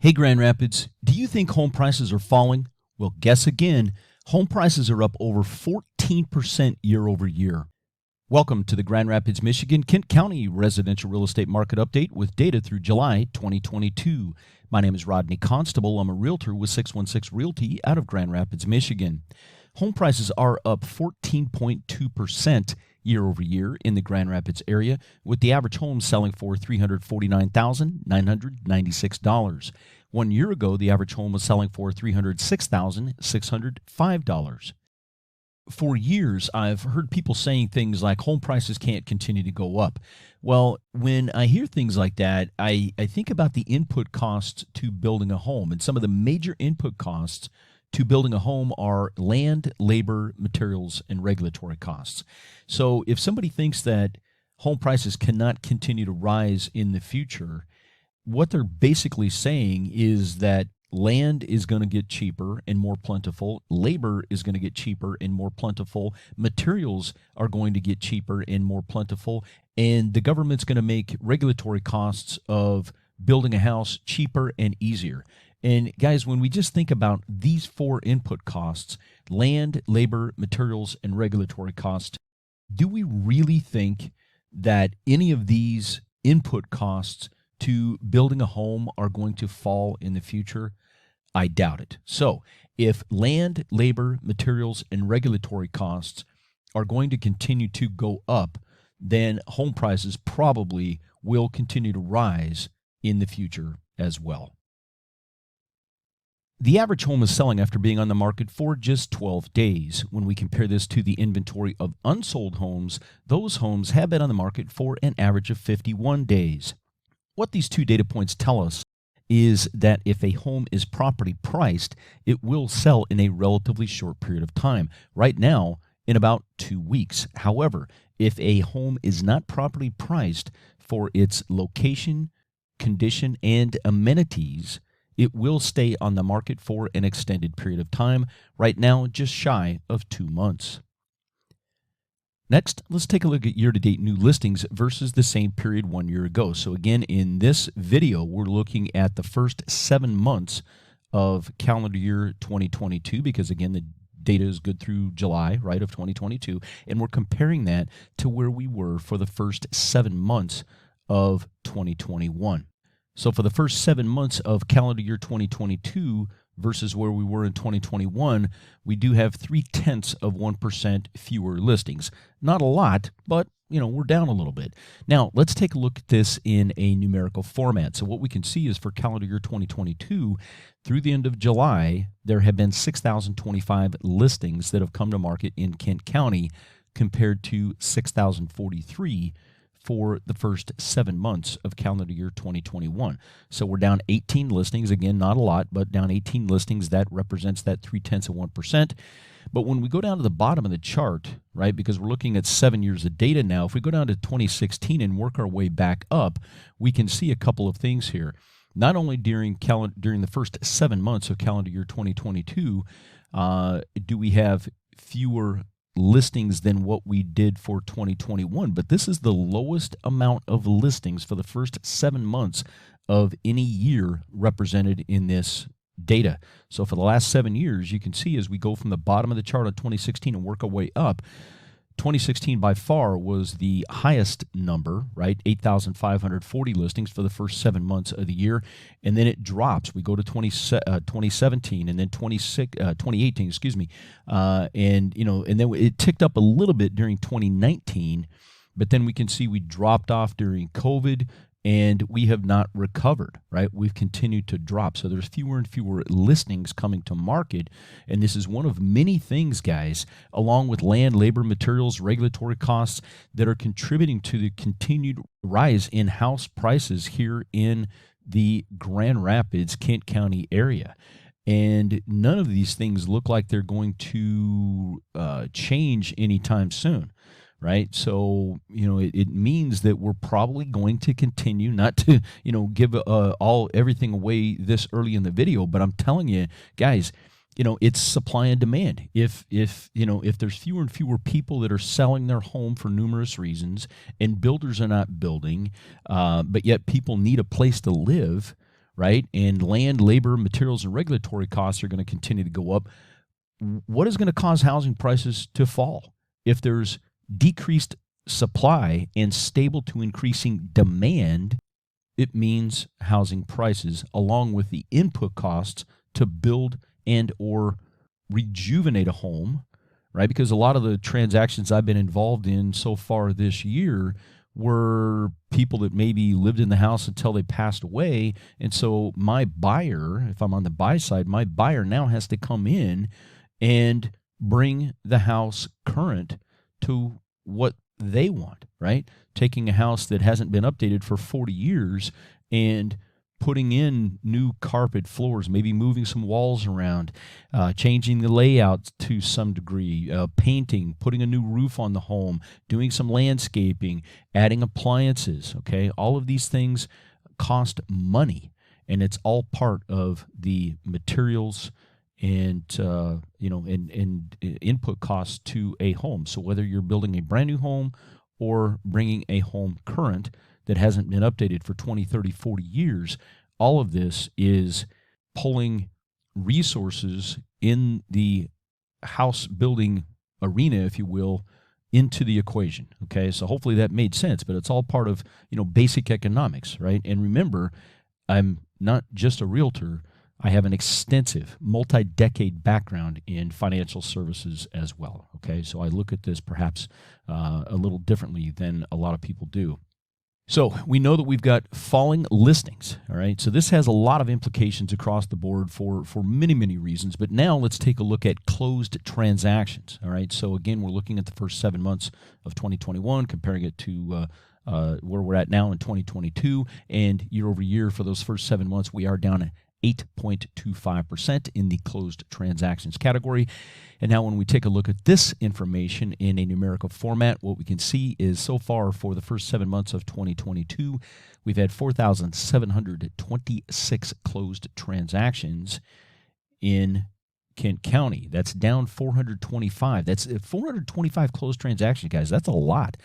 Hey, Grand Rapids, do you think home prices are falling? Well, guess again. Home prices are up over 14% year over year. Welcome to the Grand Rapids, Michigan, Kent County residential real estate market update with data through July 2022. My name is Rodney Constable. I'm a realtor with 616 Realty out of Grand Rapids, Michigan. Home prices are up 14.2% year over year in the Grand Rapids area, with the average home selling for $349,996. 1 year ago, the average home was selling for $306,605. For years, I've heard people saying things like home prices can't continue to go up. Well, when I hear things like that, I think about the input costs to building a home. And some of the major input costs to building a home are land, labor, materials, and regulatory costs. So if somebody thinks that home prices cannot continue to rise in the future, what they're basically saying is that land is going to get cheaper and more plentiful. Labor is going to get cheaper and more plentiful. Materials are going to get cheaper and more plentiful. And the government's going to make regulatory costs of building a house cheaper and easier. And guys, when we just think about these four input costs, land, labor, materials, and regulatory costs, do we really think that any of these input costs to building a home are going to fall in the future? I doubt it. So if land, labor, materials, and regulatory costs are going to continue to go up, then home prices probably will continue to rise in the future as well. The average home is selling after being on the market for just 12 days. When we compare this to the inventory of unsold homes, those homes have been on the market for an average of 51 days. What these two data points tell us is that if a home is properly priced, it will sell in a relatively short period of time. Right now, in about 2 weeks. However, if a home is not properly priced for its location, condition, and amenities, it will stay on the market for an extended period of time, right now just shy of 2 months. Next, let's take a look at year-to-date new listings versus the same period 1 year ago. So again, in this video, we're looking at the first 7 months of calendar year 2022, because again, the data is good through July, right, of 2022, and we're comparing that to where we were for the first 7 months of 2021. So for the first 7 months of calendar year 2022 versus where we were in 2021, we do have 0.3% fewer listings. Not a lot, but we're down a little bit. Now, let's take a look at this in a numerical format. So what we can see is for calendar year 2022, through the end of July, there have been 6,025 listings that have come to market in Kent County compared to 6,043 for the first 7 months of calendar year 2021. So we're down 18 listings. Again, not a lot, but down 18 listings. That represents that 0.3%. But when we go down to the bottom of the chart, right, because we're looking at 7 years of data now, if we go down to 2016 and work our way back up, we can see a couple of things here. Not only during the first 7 months of calendar year 2022 do we have fewer listings than what we did for 2021, but this is the lowest amount of listings for the first 7 months of any year represented in this data. So for the last 7 years, you can see as we go from the bottom of the chart on 2016 and work our way up, 2016 by far was the highest number, right? 8,540 listings for the first 7 months of the year. And then it drops. We go to 2017 and then 2018, excuse me. And then it ticked up a little bit during 2019, but then we can see we dropped off during COVID and we have not recovered, right? We've continued to drop. So there's fewer and fewer listings coming to market. And this is one of many things, guys, along with land, labor, materials, regulatory costs that are contributing to the continued rise in house prices here in the Grand Rapids, Kent County area. And none of these things look like they're going to change anytime soon. Right. So, it means that we're probably going to continue, not to, give everything away this early in the video. But I'm telling you, guys, it's supply and demand. If there's fewer and fewer people that are selling their home for numerous reasons and builders are not building, but yet people need a place to live, right? And land, labor, materials, and regulatory costs are going to continue to go up. What is going to cause housing prices to fall? If there's decreased supply and stable to increasing demand, it means housing prices, along with the input costs to build and or rejuvenate a home, right? Because a lot of the transactions I've been involved in so far this year were people that maybe lived in the house until they passed away. And so my buyer, if I'm on the buy side, my buyer now has to come in and bring the house current to what they want, right? Taking a house that hasn't been updated for 40 years and putting in new carpet floors, maybe moving some walls around, changing the layout to some degree, painting, putting a new roof on the home, doing some landscaping, adding appliances, okay? All of these things cost money, and it's all part of the materials and input costs to a home. So whether you're building a brand new home or bringing a home current that hasn't been updated for 20, 30, 40 years, all of this is pulling resources in the house building arena, if you will, into the equation. Okay, so hopefully that made sense, but it's all part of, basic economics, right? And remember, I'm not just a realtor. I have an extensive multi-decade background in financial services as well, okay? So I look at this perhaps a little differently than a lot of people do. So we know that we've got falling listings, all right? So this has a lot of implications across the board for many, many reasons. But now let's take a look at closed transactions, all right? So again, we're looking at the first 7 months of 2021, comparing it to where we're at now in 2022. And year over year for those first 7 months, we are down 8.25% in the closed transactions category. And now when we take a look at this information in a numerical format, what we can see is so far for the first 7 months of 2022, we've had 4,726 closed transactions in Kent County. That's down 425. That's 425 closed transactions, guys. That's a lot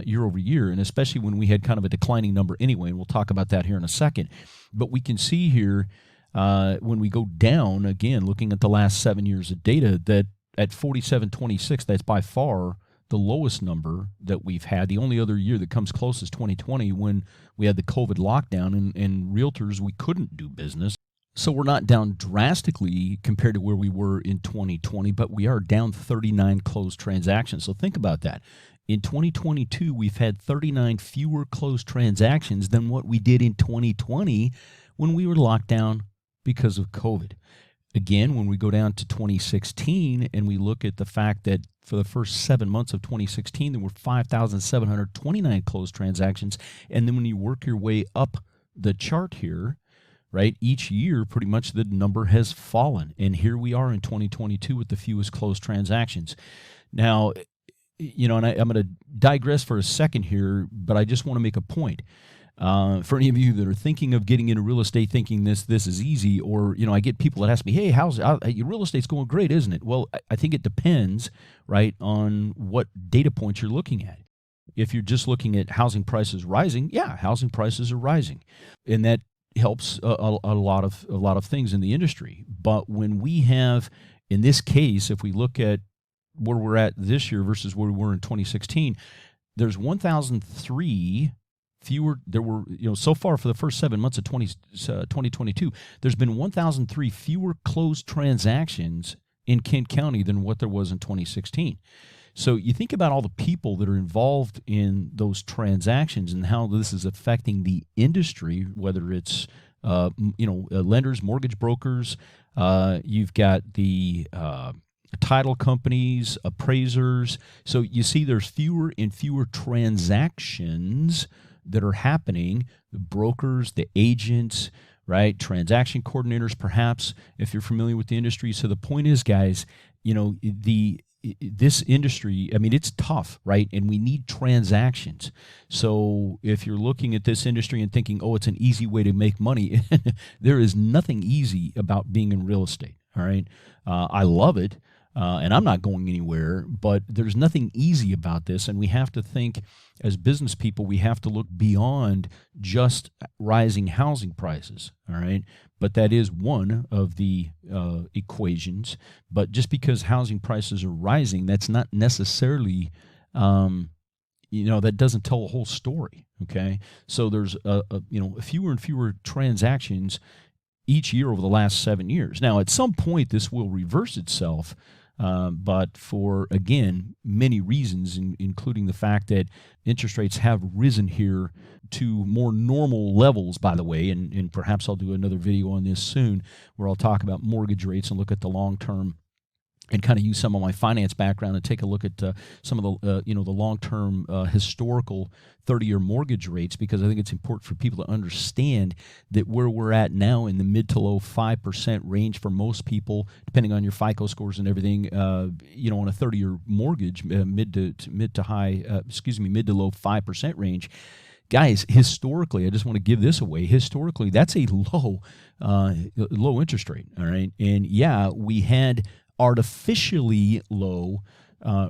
year over year, and especially when we had kind of a declining number anyway, and we'll talk about that here in a second. But we can see here when we go down, again, looking at the last 7 years of data, that at 4726, that's by far the lowest number that we've had. The only other year that comes close is 2020, when we had the COVID lockdown, and realtors, we couldn't do business. So we're not down drastically compared to where we were in 2020, but we are down 39 closed transactions. So think about that. In 2022, we've had 39 fewer closed transactions than what we did in 2020 when we were locked down because of COVID. Again, when we go down to 2016 and we look at the fact that for the first 7 months of 2016, there were 5,729 closed transactions. And then when you work your way up the chart here, right, each year pretty much the number has fallen. And here we are in 2022 with the fewest closed transactions. Now, and I'm going to digress for a second here, but I just want to make a point. For any of you that are thinking of getting into real estate, thinking this is easy, or I get people that ask me, "Hey, how's your real estate's going great, isn't it?" Well, I think it depends, right, on what data points you're looking at. If you're just looking at housing prices rising, yeah, housing prices are rising, and that helps a lot of things in the industry. But when we have, in this case, if we look at where we're at this year versus where we were in 2016, there's 1,003 fewer. There were, so far for the first 7 months of 2022, there's been 1,003 fewer closed transactions in Kent County than what there was in 2016. So you think about all the people that are involved in those transactions and how this is affecting the industry, whether it's lenders, mortgage brokers, you've got the title companies, appraisers. So you see there's fewer and fewer transactions that are happening. The brokers, the agents, right? Transaction coordinators, perhaps, if you're familiar with the industry. So the point is, guys, this industry, I mean, it's tough, right? And we need transactions. So if you're looking at this industry and thinking, oh, it's an easy way to make money, there is nothing easy about being in real estate, all right? I love it. and I'm not going anywhere, but there's nothing easy about this, and we have to think as business people, we have to look beyond just rising housing prices, all right? But that is one of the equations. But just because housing prices are rising, that's not necessarily that doesn't tell the whole story, okay? So there's fewer and fewer transactions each year over the last 7 years. Now, at some point, this will reverse itself, but for, again, many reasons, including the fact that interest rates have risen here to more normal levels, by the way, and perhaps I'll do another video on this soon where I'll talk about mortgage rates and look at the long-term and kind of use some of my finance background and take a look at some of the the long-term historical 30-year mortgage rates, because I think it's important for people to understand that where we're at now in the mid to low 5% range for most people, depending on your FICO scores and everything, on a 30-year mortgage, mid to low 5% range. Guys, historically, I just want to give this away. Historically, that's a low interest rate, all right? And yeah, we had artificially low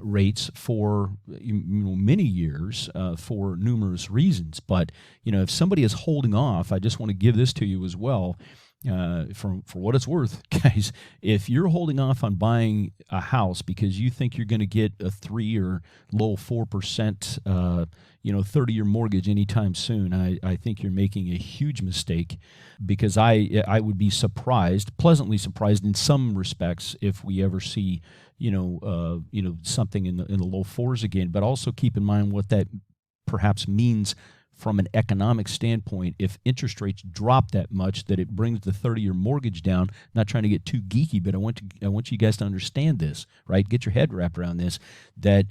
rates for many years for numerous reasons. But if somebody is holding off, I just want to give this to you as well. For what it's worth, guys, if you're holding off on buying a house because you think you're going to get a 3 or low 4%, 30-year mortgage anytime soon, I think you're making a huge mistake, because I would be pleasantly surprised in some respects, if we ever see something in the low 4s again. But also keep in mind what that perhaps means from an economic standpoint. If interest rates drop that much that it brings the 30-year mortgage down, not trying to get too geeky, but I want you guys to understand this, right? Get your head wrapped around this, that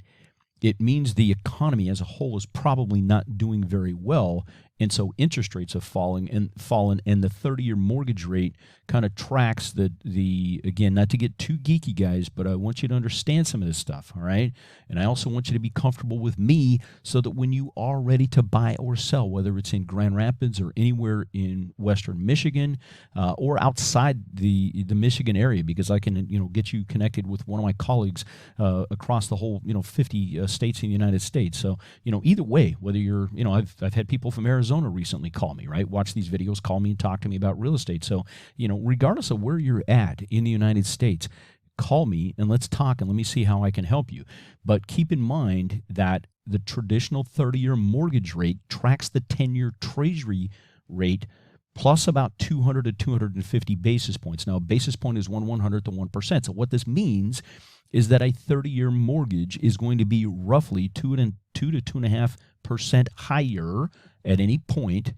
it means the economy as a whole is probably not doing very well, and so interest rates have fallen, and the 30-year mortgage rate kind of tracks the again, not to get too geeky, guys, but I want you to understand some of this stuff, all right? And I also want you to be comfortable with me, so that when you are ready to buy or sell, whether it's in Grand Rapids or anywhere in Western Michigan or outside the Michigan area, because I can get you connected with one of my colleagues across the whole 50 states in the United States. So either way, whether you're I've had people from Arizona recently call me, right? Watch these videos, call me and talk to me about real estate. So regardless of where you're at in the United States, call me and let's talk and let me see how I can help you. But keep in mind that the traditional 30-year mortgage rate tracks the 10-year Treasury rate plus about 200 to 250 basis points. Now, a basis point is 1/100th to 1%. So what this means is that a 30-year mortgage is going to be roughly 2 to 2.5% higher at any point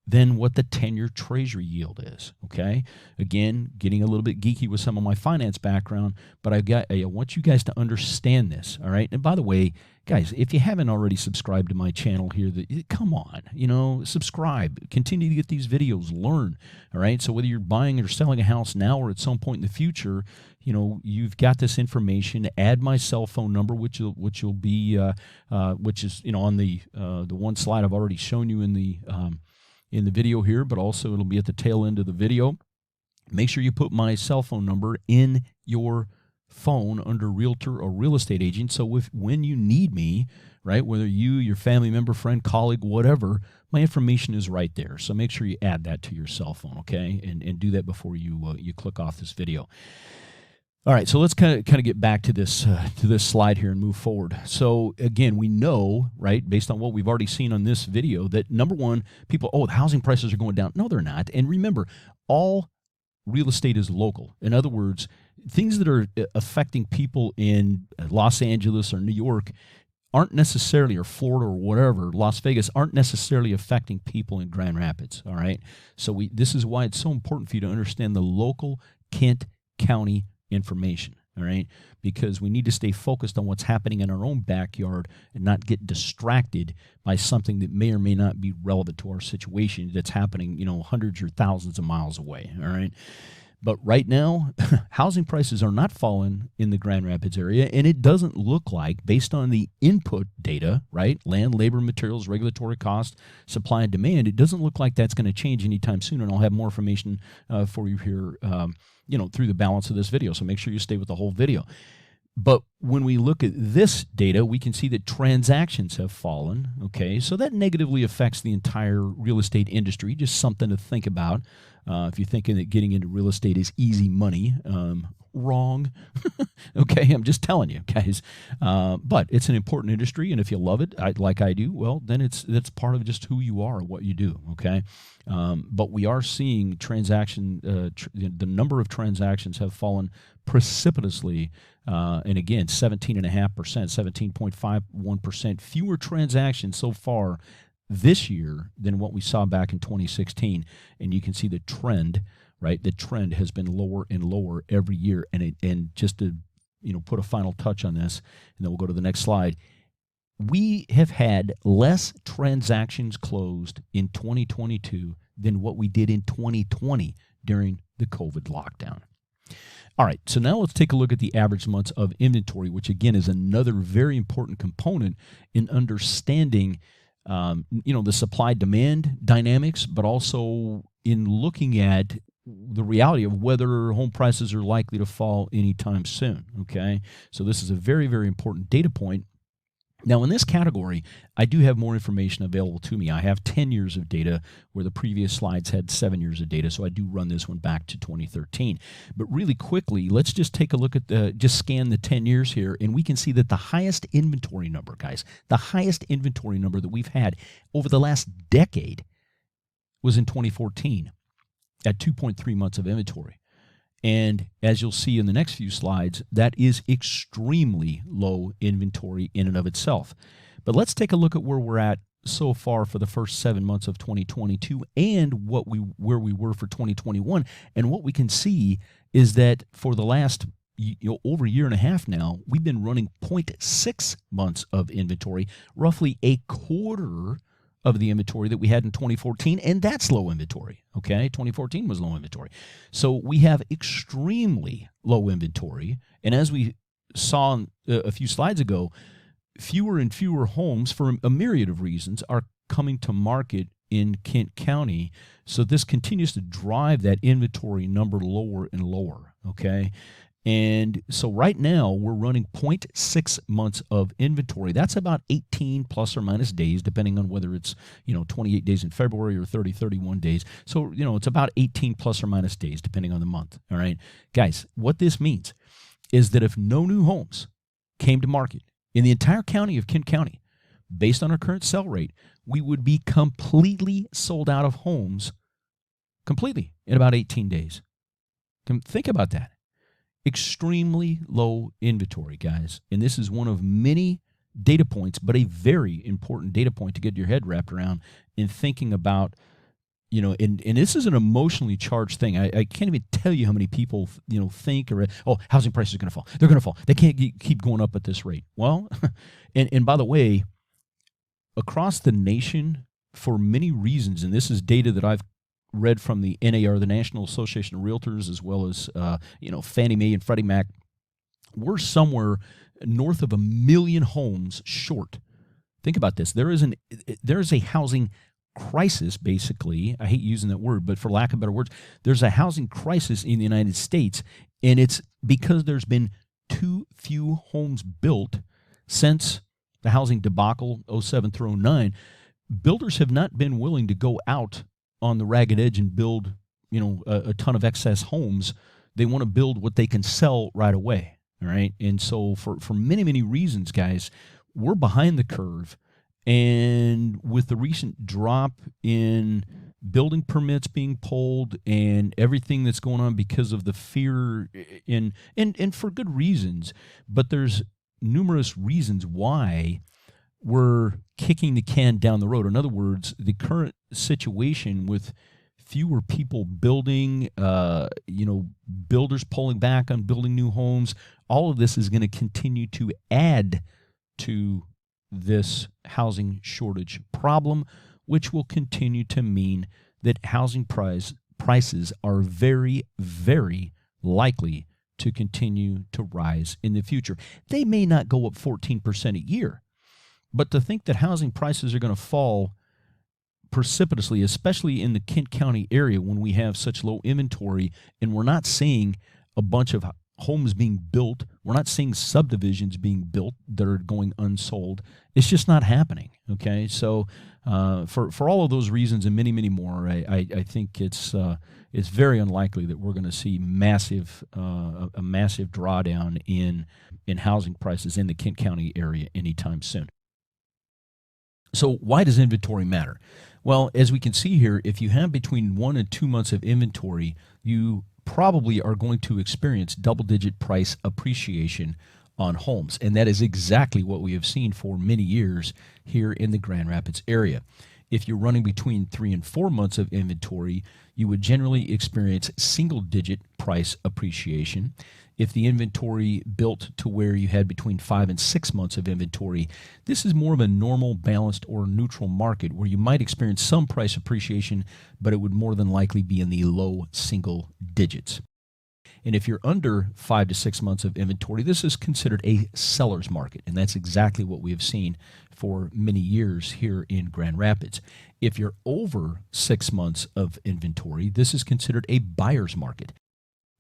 than what the 10-year Treasury yield is, okay? Again, getting a little bit geeky with some of my finance background, but I want you guys to understand this, all right? And by the way, guys, if you haven't already subscribed to my channel here, come on, subscribe. Continue to get these videos, learn, all right? So whether you're buying or selling a house now or at some point in the future, you've got this information. Add my cell phone number, which is on the one slide I've already shown you in the video here, but also it'll be at the tail end of the video. Make sure you put my cell phone number in your phone under Realtor or real estate agent, so when you need me, right, whether your family member, friend, colleague, whatever, my information is right there. So make sure you add that to your cell phone, okay, and do that before you click off this video. All right, so let's kind of get back to this slide here and move forward. So again, we know, right, based on what we've already seen on this video, that number one, people, the housing prices are going down. No, they're not. And remember, all real estate is local. In other words, things that are affecting people in Los Angeles or New York aren't necessarily, or Florida or whatever, Las Vegas, aren't necessarily affecting people in Grand Rapids, all right? So this is why it's so important for you to understand the local Kent County information, all right? Because we need to stay focused on what's happening in our own backyard and not get distracted by something that may or may not be relevant to our situation that's happening, hundreds or thousands of miles away, all right? But right now, housing prices are not falling in the Grand Rapids area, and it doesn't look like, based on the input data, right, land, labor, materials, regulatory cost, supply and demand, it doesn't look like that's going to change anytime soon, and I'll have more information for you here through the balance of this video, so make sure you stay with the whole video. But when we look at this data, we can see that transactions have fallen. Okay, so that negatively affects the entire real estate industry. Just something to think about. If you're thinking that getting into real estate is easy money, wrong. Okay, I'm just telling you, guys. But it's an important industry, and if you love it, like I do, well, then that's part of just who you are, what you do. Okay, but we are seeing the number of transactions have fallen precipitously, and again, 17.5%, 17.51% fewer transactions so far this year than what we saw back in 2016, and you can see the trend. Right, the trend has been lower and lower every year, and just to put a final touch on this, and then we'll go to the next slide. We have had less transactions closed in 2022 than what we did in 2020 during the COVID lockdown. All right, so now let's take a look at the average months of inventory, which again is another very important component in understanding the supply-demand dynamics, but also in looking at the reality of whether home prices are likely to fall anytime soon. Okay, so this is a very, very important data point. Now, in this category, I do have more information available to me. I have 10 years of data where the previous slides had 7 years of data, so I do run this one back to 2013. But really quickly, let's just take a look at just scan the 10 years here, and we can see that the highest inventory number, guys, the highest inventory number that we've had over the last decade was in 2014 at 2.3 months of inventory. And as you'll see in the next few slides, that is extremely low inventory in and of itself. But let's take a look at where we're at so far for the first 7 months of 2022 and where we were for 2021. And what we can see is that for the last over a year and a half now, we've been running 0.6 months of inventory, roughly a quarter of the inventory that we had in 2014, and that's low inventory. Okay, 2014 was low inventory. So we have extremely low inventory, and as we saw a few slides ago, fewer and fewer homes for a myriad of reasons are coming to market in Kent County. So this continues to drive that inventory number lower and lower. Okay. And so right now we're running 0.6 months of inventory. That's about 18 plus or minus days, depending on whether it's 28 days in February or 31 days. So it's about 18 plus or minus days, depending on the month. All right, guys, what this means is that if no new homes came to market in the entire county of Kent County, based on our current sell rate, we would be completely sold out of homes, completely in about 18 days. Think about that. Extremely low inventory, guys. And this is one of many data points, but a very important data point to get your head wrapped around in thinking about, and this is an emotionally charged thing. I can't even tell you how many people, think housing prices are going to fall. They're going to fall. They can't keep going up at this rate. Well, and by the way, across the nation, for many reasons, and this is data that I've read from the NAR, the National Association of Realtors, as well as Fannie Mae and Freddie Mac, we're somewhere north of 1 million homes short. Think about this. There is a housing crisis, basically. I hate using that word, but for lack of better words, there's a housing crisis in the United States, and it's because there's been too few homes built since the housing debacle 07 through 09. Builders have not been willing to go out on the ragged edge and build, a ton of excess homes. They want to build what they can sell right away. All right. And so for many, many reasons, guys, we're behind the curve. And with the recent drop in building permits being pulled and everything that's going on because of the fear and for good reasons, but there's numerous reasons why we're kicking the can down the road. In other words, the current situation with fewer people building, builders pulling back on building new homes, all of this is going to continue to add to this housing shortage problem, which will continue to mean that housing prices are very, very likely to continue to rise in the future. They may not go up 14% a year, but to think that housing prices are going to fall precipitously, especially in the Kent County area when we have such low inventory and we're not seeing a bunch of homes being built. We're not seeing subdivisions being built that are going unsold. It's just not happening. Okay, so for all of those reasons and many, many more, I think it's very unlikely that we're going to see a massive drawdown in housing prices in the Kent County area anytime soon. So why does inventory matter? Well, as we can see here, if you have between 1 and 2 months of inventory, you probably are going to experience double-digit price appreciation on homes. And that is exactly what we have seen for many years here in the Grand Rapids area. If you're running between 3 and 4 months of inventory, you would generally experience single-digit price appreciation. If the inventory built to where you had between 5 and 6 months of inventory, this is more of a normal, balanced, or neutral market where you might experience some price appreciation, but it would more than likely be in the low single digits. And if you're under 5 to 6 months of inventory, this is considered a seller's market, and that's exactly what we have seen for many years here in Grand Rapids. If you're over 6 months of inventory, this is considered a buyer's market.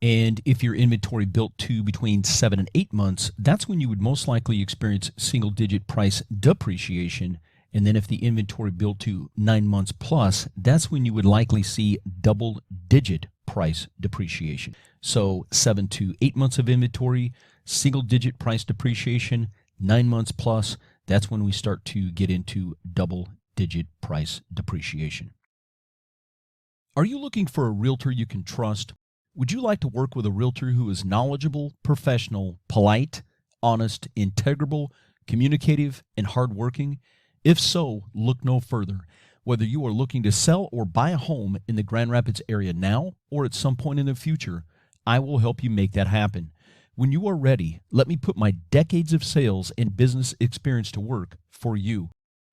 And if your inventory built to between 7 and 8 months, that's when you would most likely experience single-digit price depreciation. And then if the inventory built to 9 months plus, that's when you would likely see double-digit price depreciation. So 7 to 8 months of inventory, single-digit price depreciation, 9 months plus, that's when we start to get into double-digit price depreciation. Are you looking for a realtor you can trust? Would you like to work with a realtor who is knowledgeable, professional, polite, honest, integrable, communicative, and hardworking? If so, look no further. Whether you are looking to sell or buy a home in the Grand Rapids area now or at some point in the future, I will help you make that happen. When you are ready, let me put my decades of sales and business experience to work for you.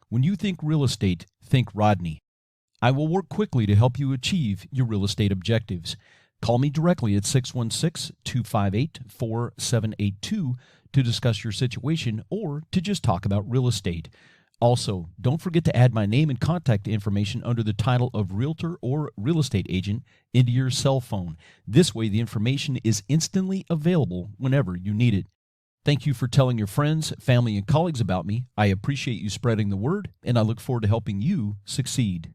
When you think real estate, think Rodney. I will work quickly to help you achieve your real estate objectives. Call me directly at 616-258-4782 to discuss your situation or to just talk about real estate. Also, don't forget to add my name and contact information under the title of Realtor or Real Estate Agent into your cell phone. This way, the information is instantly available whenever you need it. Thank you for telling your friends, family, and colleagues about me. I appreciate you spreading the word, and I look forward to helping you succeed.